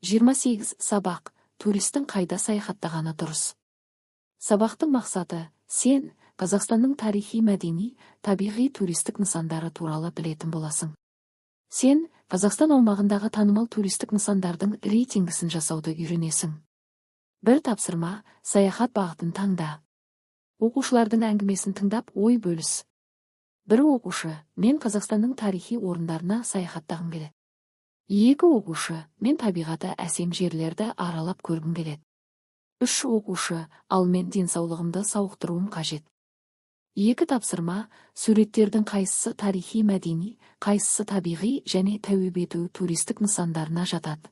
28 сабақ. Туристің қайда саяхаттағаны дұрыс. Сабақтың мақсаты – сен Қазақстанның тарихи, мәдени, табиғи туристік нысандары туралы білетін боласың. Сен Қазақстан аумағындағы танымал туристік нысандардың рейтингісін жасауды үйренесің. Бір тапсырма – саяхат бағытын таңда. Оқушылардың әңгімесін тыңдап, ой бөліс. Бір оқушы: мен Қазақстанның тарихи орындарына саяхаттағым келеді. Екі оқушы: мен табиғаты әсем жерлерді аралап көргім келеді. Үш оқушы: ал мен денсаулығымды сауықтыруым қажет. Екі тапсырма: суреттердің қайсысы тарихи, мәдени, қайсысы табиғи және тәуелді ету туристік нысандарына жатады.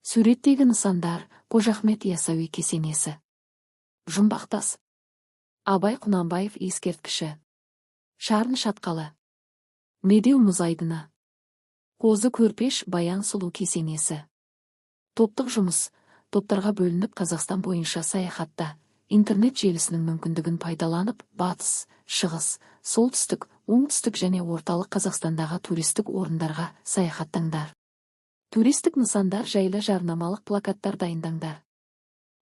Суреттегі нысандар: Қожа Ахмет Яссауи кесенесі, Жұмбақтас, Абай Құнанбаев ескерткіші, Шарын шатқалы, Медеу мұз айдыны, Қозы Көрпеш Баян Сұлу кесенесі. Топтық жұмыс: топтарға бөлініп Қазақстан бойынша саяхатта. Интернет желісінің мүмкіндігін пайдаланып, батыс, шығыс, солтүстік, оңтүстік және орталық Қазақстандағы туристік орындарға саяхаттаңдар. Туристік нысандар жайлы жарнамалық плакаттар дайындаңдар.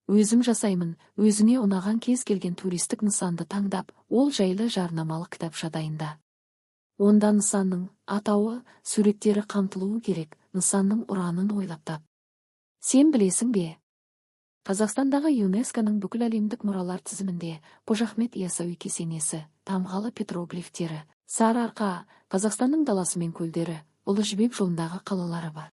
Өзім жасаймын: өзіңе ұнаған кез келген туристік нысанды таңдап, ол жайлы жарнамалық кітапша дайында. Онда нысанның атауы, суреттері қамтылуы керек, нысанның ұранын ойлап тап. Сен білесің бе? Қазақстандағы ЮНЕСКО-ның бүкіл әлемдік мұралар тізімінде Қожа Ахмет Яссауи кесенесі, тамғалы петроглифтері, Сарыарқа, Қазақстанның даласы мен көлдері, Ұлы Жібек жолындағы қалалары бар.